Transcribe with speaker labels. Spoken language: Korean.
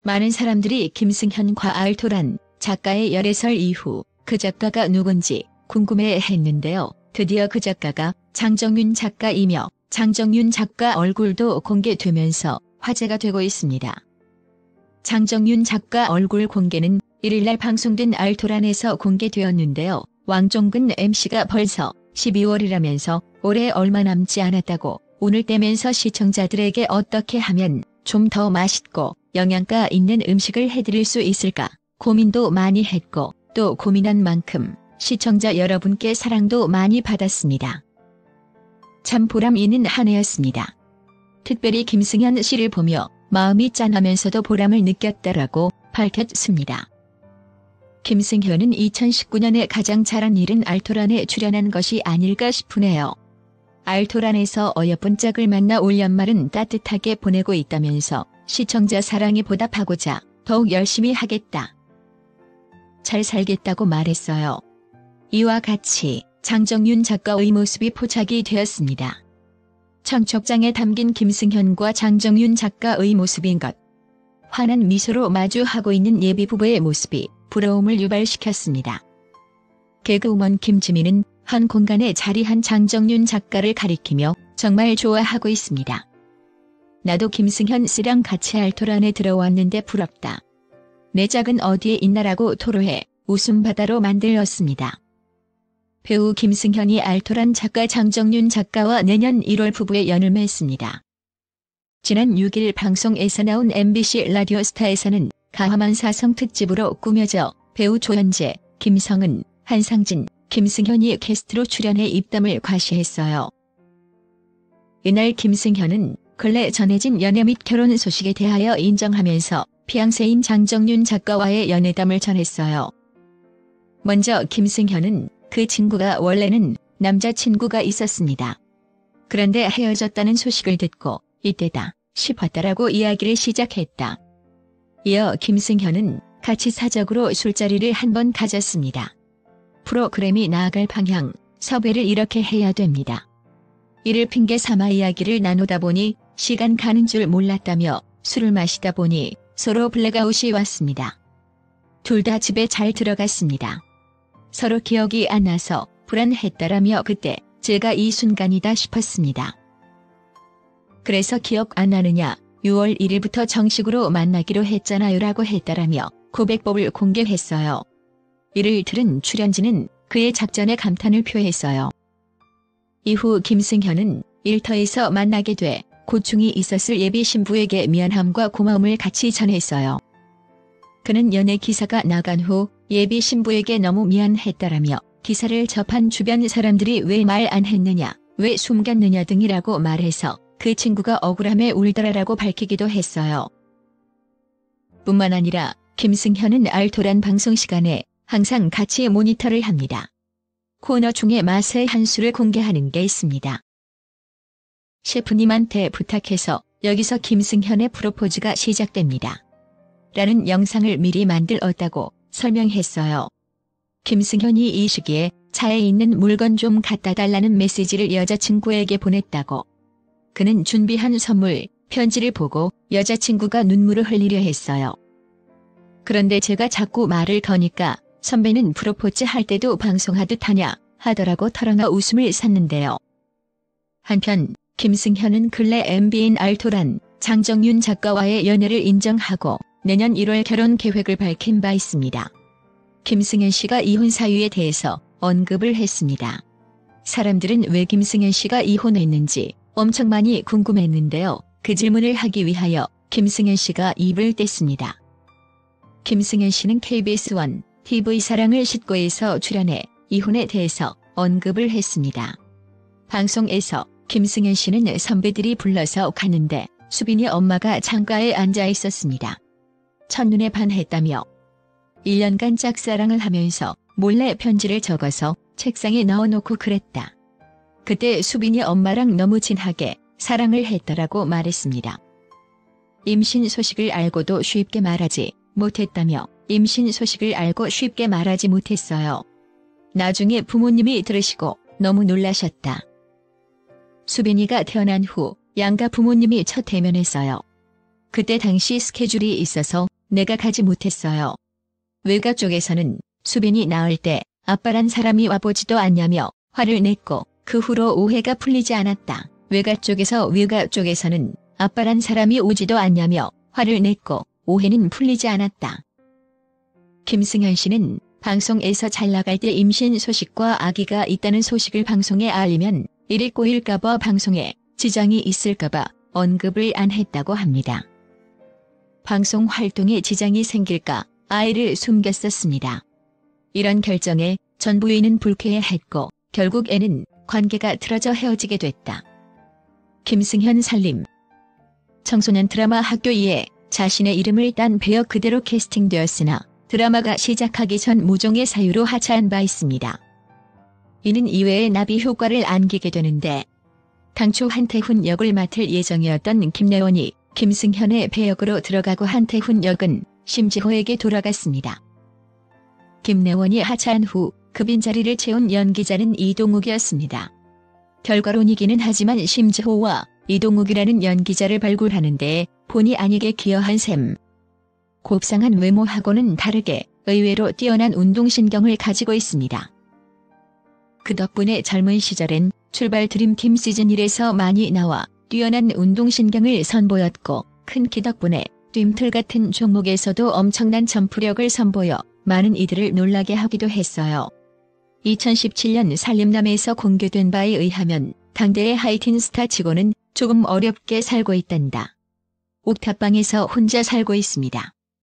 Speaker 1: 많은 사람들이 김승현과 알토란 작가의 열애설 이후 그 작가가 누군지 궁금해했는데요. 드디어 그 작가가 장정윤 작가이며 장정윤 작가 얼굴도 공개되면서 화제가 되고 있습니다. 장정윤 작가 얼굴 공개는 1일날 방송된 알토란에서 공개되었는데요. 왕종근 MC가 벌써 12월이라면서 올해 얼마 남지 않았다고 오늘 떼면서 시청자들에게 어떻게 하면 좀 더 맛있고 영양가 있는 음식을 해드릴 수 있을까 고민도 많이 했고 또 고민한 만큼 시청자 여러분께 사랑도 많이 받았습니다. 참 보람 있는 한 해였습니다. 특별히 김승현 씨를 보며 마음이 짠하면서도 보람을 느꼈다라고 밝혔습니다. 김승현은 2019년에 가장 잘한 일은 알토란에 출연한 것이 아닐까 싶으네요. 알토란에서 어여쁜 짝을 만나 올 연말은 따뜻하게 보내고 있다면서 시청자 사랑에 보답하고자 더욱 열심히 하겠다. 잘 살겠다고 말했어요. 이와 같이 장정윤 작가의 모습이 포착이 되었습니다. 청첩장에 담긴 김승현과 장정윤 작가의 모습인 것. 환한 미소로 마주하고 있는 예비부부의 모습이 부러움을 유발시켰습니다. 개그우먼 김지민은 한 공간에 자리한 장정윤 작가를 가리키며 정말 좋아하고 있습니다. 나도 김승현 씨랑 같이 알토란에 들어왔는데 부럽다. 내 짝은 어디에 있나라고 토로해 웃음바다로 만들었습니다. 배우 김승현이 알토란 작가 장정윤 작가와 내년 1월 부부의 연을 맺습니다. 지난 6일 방송에서 나온 MBC 라디오스타에서는 가화만 사성 특집으로 꾸며져 배우 조현재, 김성은, 한상진, 김승현이 게스트로 출연해 입담을 과시했어요. 이날 김승현은 근래 전해진 연애 및 결혼 소식에 대하여 인정하면서 피앙세인 장정윤 작가와의 연애담을 전했어요. 먼저 김승현은 그 친구가 원래는 남자친구가 있었습니다. 그런데 헤어졌다는 소식을 듣고 이때다 싶었다라고 이야기를 시작했다. 이어 김승현은 같이 사적으로 술자리를 한번 가졌습니다. 프로그램이 나아갈 방향, 섭외를 이렇게 해야 됩니다. 이를 핑계 삼아 이야기를 나누다 보니 시간 가는 줄 몰랐다며 술을 마시다 보니 서로 블랙아웃이 왔습니다. 둘 다 집에 잘 들어갔습니다. 서로 기억이 안 나서 불안했다라며 그때 제가 이 순간이다 싶었습니다. 그래서 기억 안 나느냐 6월 1일부터 정식으로 만나기로 했잖아요 라고 했다라며 고백법을 공개했어요. 이를 들은 출연진은 그의 작전에 감탄을 표했어요. 이후 김승현은 일터에서 만나게 돼 고충이 있었을 예비 신부에게 미안함과 고마움을 같이 전했어요. 그는 연애 기사가 나간 후 예비 신부에게 너무 미안했다라며 기사를 접한 주변 사람들이 왜 말 안 했느냐, 왜 숨겼느냐 등이라고 말해서 그 친구가 억울함에 울더라라고 밝히기도 했어요. 뿐만 아니라 김승현은 알토란 방송 시간에 항상 같이 모니터를 합니다. 코너 중에 맛의 한 수를 공개하는 게 있습니다. 셰프님한테 부탁해서 여기서 김승현의 프로포즈가 시작됩니다. 라는 영상을 미리 만들었다고 설명했어요. 김승현이 이 시기에 차에 있는 물건 좀 갖다 달라는 메시지를 여자친구에게 보냈다고. 그는 준비한 선물, 편지를 보고 여자친구가 눈물을 흘리려 했어요. 그런데 제가 자꾸 말을 거니까 선배는 프로포즈 할 때도 방송하듯 하냐 하더라고 털어놔 웃음을 샀는데요. 한편 김승현은 근래 MBN 알토란 장정윤 작가와의 연애를 인정하고 내년 1월 결혼 계획을 밝힌 바 있습니다. 김승현 씨가 이혼 사유에 대해서 언급을 했습니다. 사람들은 왜 김승현 씨가 이혼했는지 엄청 많이 궁금했는데요. 그 질문을 하기 위하여 김승현 씨가 입을 뗐습니다. 김승현 씨는 KBS1 TV 사랑을 싣고에서 출연해 이혼에 대해서 언급을 했습니다. 방송에서 김승현 씨는 선배들이 불러서 가는데 수빈이 엄마가 창가에 앉아 있었습니다. 첫눈에 반했다며 1년간 짝사랑을 하면서 몰래 편지를 적어서 책상에 넣어놓고 그랬다. 그때 수빈이 엄마랑 너무 진하게 사랑을 했더라고 말했습니다. 임신 소식을 알고도 쉽게 말하지 못했다며 임신 소식을 알고 쉽게 말하지 못했어요. 나중에 부모님이 들으시고 너무 놀라셨다. 수빈이가 태어난 후 양가 부모님이 첫 대면했어요. 그때 당시 스케줄이 있어서 내가 가지 못했어요. 외가 쪽에서는 수빈이 나을 때 아빠란 사람이 와보지도 않냐며 화를 냈고 그 후로 오해가 풀리지 않았다. 외가 쪽에서는 아빠란 사람이 오지도 않냐며 화를 냈고 오해는 풀리지 않았다. 김승현 씨는 방송에서 잘 나갈 때 임신 소식과 아기가 있다는 소식을 방송에 알리면 일이 꼬일까봐 방송에 지장이 있을까봐 언급을 안 했다고 합니다. 방송 활동에 지장이 생길까 아이를 숨겼었습니다. 이런 결정에 전 부인은 불쾌해했고 결국 애는 관계가 틀어져 헤어지게 됐다. 김승현 살림. 청소년 드라마 학교 2에 자신의 이름을 딴 배역 그대로 캐스팅되었으나 드라마가 시작하기 전 모종의 사유로 하차한 바 있습니다. 이는 이외에 나비 효과를 안기게 되는데 당초 한태훈 역을 맡을 예정이었던 김래원이 김승현의 배역으로 들어가고 한태훈 역은 심지호에게 돌아갔습니다. 김래원이 하차한 후 그 빈자리를 채운 연기자는 이동욱이었습니다. 결과론이기는 하지만 심지호와 이동욱이라는 연기자를 발굴하는 데 본의 아니게 기여한 셈. 곱상한 외모하고는 다르게 의외로 뛰어난 운동신경을 가지고 있습니다. 그 덕분에 젊은 시절엔 출발 드림팀 시즌 1에서 많이 나와 뛰어난 운동신경을 선보였고 큰 키 덕분에 뜀틀 같은 종목에서도 엄청난 점프력을 선보여 많은 이들을 놀라게 하기도 했어요. 2017년 살림남에서 공개된 바에 의하면 당대의 하이틴 스타치고는 조금 어렵게 살고 있단다. 옥탑방에서 혼자 살고 있습니다.